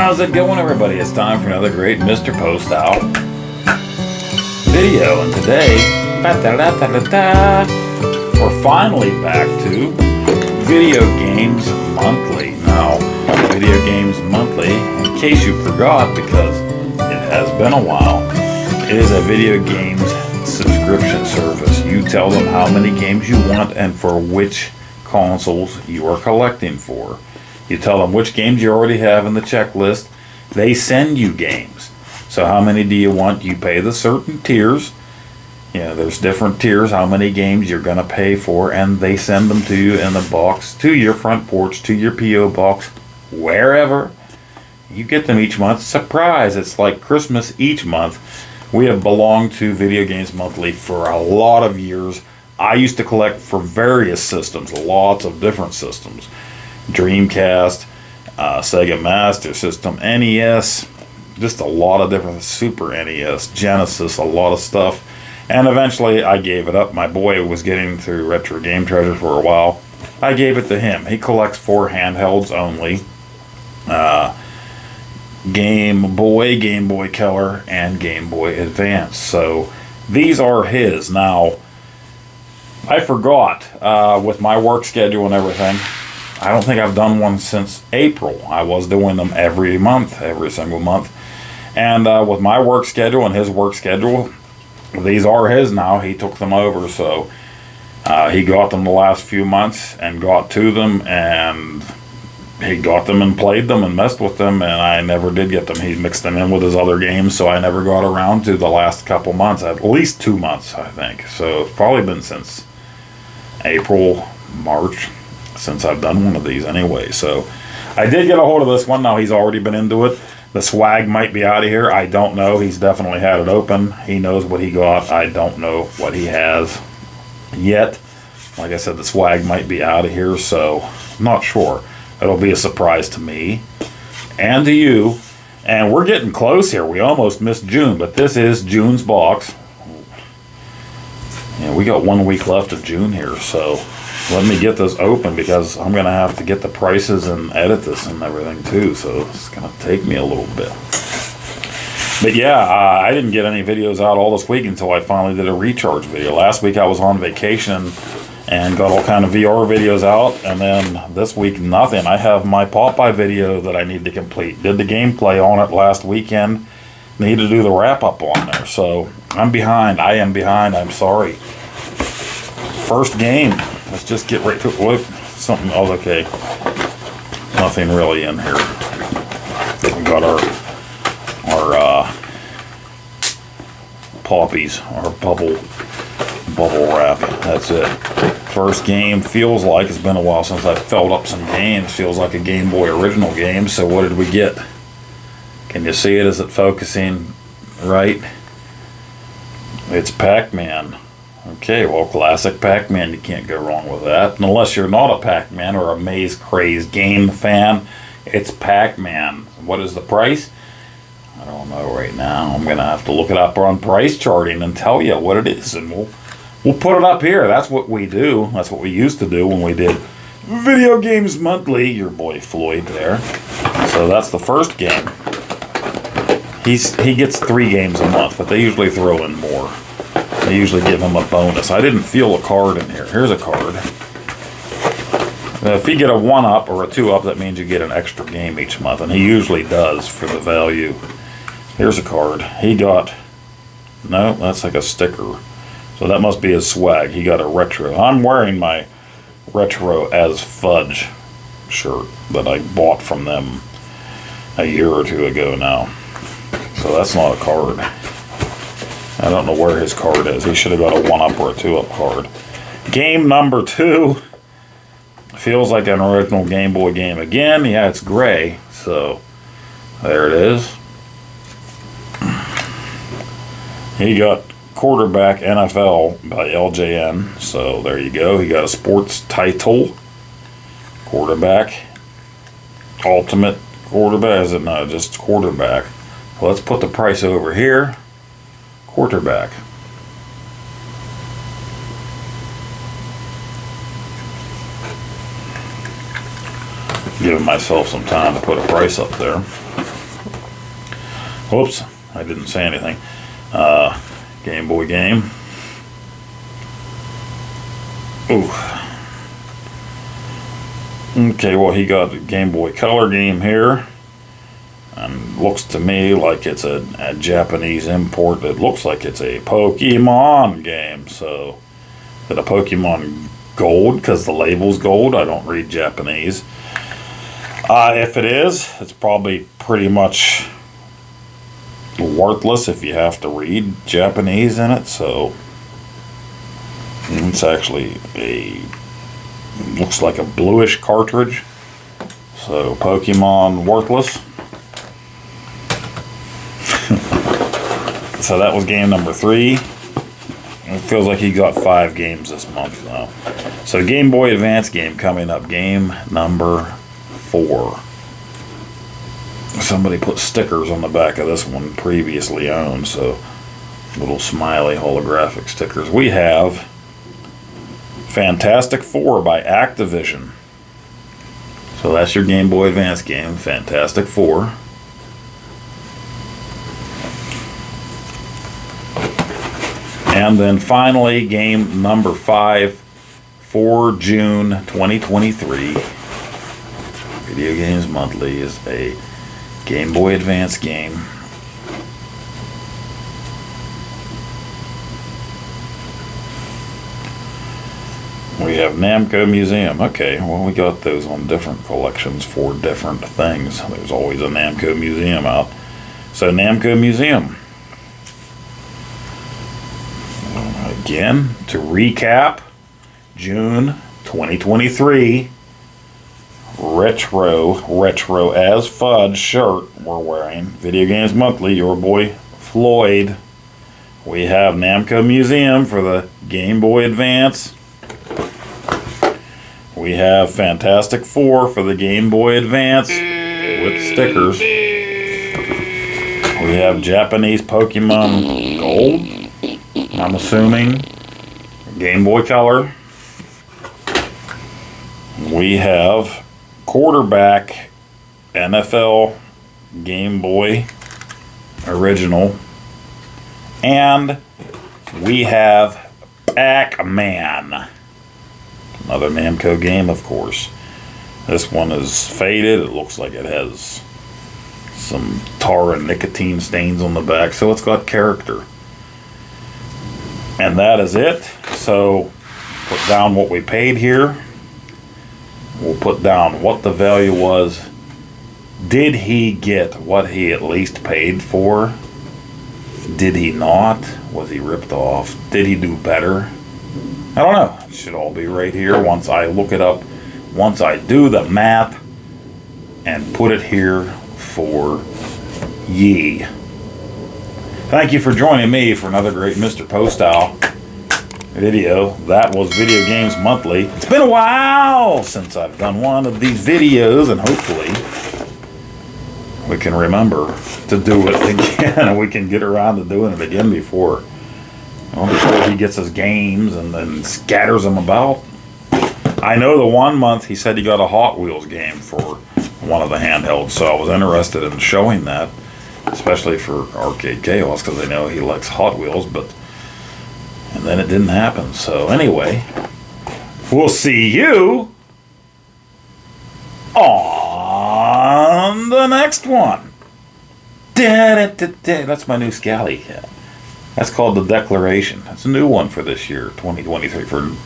How's it going, everybody? It's time for another great Mr. Poestyle video, and today, we're finally back to Video Games Monthly. Now, Video Games Monthly, in case you forgot, because it has been a while, it is a video games subscription service. You tell them how many games you want and for which consoles you are collecting for. You tell them which games you already have in the checklist. They send you games. So how many do you want? You pay the certain tiers. There's different tiers, how many games you're going to pay for, and they send them to you in a box, to your front porch, to your P.O. box, wherever. You get them each month. Surprise! It's like Christmas each month. We have belonged to Video Games Monthly for a lot of years. I used to collect for various systems, lots of different systems. Dreamcast, Sega Master System, NES, just a lot of different, Super NES, Genesis, a lot of stuff. And eventually I gave it up. My boy was getting through Retro Game Treasure for a while. I gave it to him. He collects for handhelds only. Game Boy Color, and Game Boy Advance. So these are his. Now, I forgot with my work schedule and everything. I don't think I've done one since April. I was doing them every month, every single month. And with my work schedule and his work schedule, these are his now. He took them over, so he got them the last few months and got to them, and he got them and played them and messed with them, and I never did get them. He mixed them in with his other games, so I never got around to the last couple months, at least 2 months, I think. So it's probably been since April, March, since I've done one of these anyway. So I did get a hold of this one. Now he's already been into it. The swag might be out of here. I don't know. He's definitely had it open. He knows what he got. I don't know what he has yet. Like I said, the swag might be out of here, so I'm not sure. It'll be a surprise to me and to you. And we're getting close here. We almost missed June, but this is June's box. We got 1 week left of June here, so let me get this open, because I'm going to have to get the prices and edit this and everything too, so it's going to take me a little bit. But yeah, I didn't get any videos out all this week until I finally did a recharge video. Last week I was on vacation and got all kind of VR videos out, and then this week nothing. I have my Popeye video that I need to complete. Did the gameplay on it last weekend. Need to do the wrap-up on there, so I'm behind. I am behind. I'm sorry. First game. Let's just get right to it. Whoop, something. Oh, okay. Nothing really in here. We got our poppies, our bubble wrap. That's it. First game. Feels like it's been a while since I filled up some games. Feels like a Game Boy original game. So what did we get? Can you see it? Is it focusing right? It's Pac-Man. Okay, well, classic Pac-Man, you can't go wrong with that. Unless you're not a Pac-Man or a Maze Craze game fan, it's Pac-Man. What is the price? I don't know right now. I'm going to have to look it up on price charting and tell you what it is, and we'll put it up here. That's what we do. That's what we used to do when we did Video Games Monthly. Your boy Floyd there. So that's the first game. He gets 3 games a month, but they usually throw in more. They usually give him a bonus. I didn't feel a card in here. Here's a card. Now, if you get a 1-up or a 2-up, that means you get an extra game each month, and he usually does for the value. Here's a card. He got... No, that's like a sticker. So that must be his swag. He got a retro. I'm wearing my Retro as Fudge shirt that I bought from them a year or 2 ago now. So that's not a card. I don't know where his card is. He should have got a 1-up or a 2-up card. Game number 2. Feels like an original Game Boy game again. Yeah, it's gray. So, there it is. He got Quarterback NFL by LJN. So, there you go. He got a sports title. Quarterback. Ultimate Quarterback. Is it? No, just Quarterback. Well, let's put the price over here. Quarterback. Giving myself some time to put a price up there. Whoops, I didn't say anything. Game Boy game. Ooh. Okay, well, he got a Game Boy Color game here. And looks to me like it's a Japanese import. It looks like it's a Pokemon game. So, is it a Pokemon Gold? Because the label's gold. I don't read Japanese. If it is, it's probably pretty much worthless if you have to read Japanese in it. So, it's actually looks like a bluish cartridge. So, Pokemon worthless. So that was game number 3. It feels like he got 5 games this month now. So Game Boy Advance game coming up. Game number 4. Somebody put stickers on the back of this one, previously owned. So little smiley holographic stickers. We have Fantastic Four by Activision. So that's your Game Boy Advance game, Fantastic Four. And then finally, game number 5 for June 2023. Video Games Monthly is a Game Boy Advance game. We have Namco Museum. Okay, well, we got those on different collections for different things. There's always a Namco Museum out. So, Namco Museum. Again, to recap, June 2023, retro as fudge shirt we're wearing. Video Games Monthly, your boy Floyd. We have Namco Museum for the Game Boy Advance. We have Fantastic Four for the Game Boy Advance with stickers. We have Japanese Pokemon Gold, I'm assuming. Game Boy Color. We have quarterback NFL Game Boy Original. And we have Pac-Man. Another Namco game, of course. This one is faded. It looks like it has some tar and nicotine stains on the back, so it's got character. And that is it. So put down what we paid here. We'll put down what the value was. Did he get what he at least paid for? Did he not? Was he ripped off? Did he do better? I don't know. It should all be right here once I look it up. Once I do the math and put it here for ye. Thank you for joining me for another great Mr. Poestyle video. That was Video Games Monthly. It's been a while since I've done one of these videos, and hopefully we can remember to do it again, and we can get around to doing it again before he gets his games and then scatters them about. I know the one month he said he got a Hot Wheels game for one of the handhelds, so I was interested in showing that, especially for Arcade Chaos, because I know he likes Hot Wheels, and then it didn't happen. So anyway, we'll see you on the next one. That's my new Scally. That's called The Declaration. That's a new one for this year, 2023.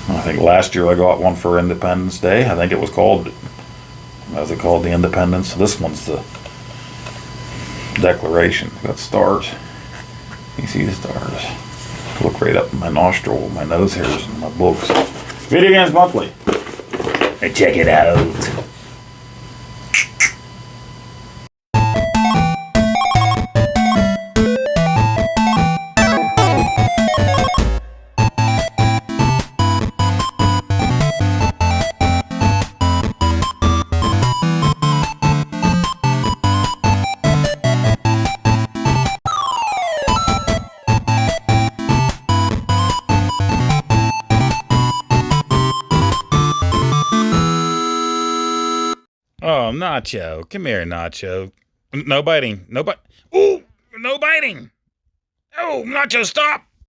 I think last year I got one for Independence Day. I think it was called, as it called, the Independence. This one's the Declaration. It's got stars. You see the stars. Look right up in my nostril, my nose hairs, and my books. Video Games Monthly. Hey, check it out. Oh, Nacho. Come here, Nacho. No biting. No bite. Ooh, no biting. Oh, Nacho, stop.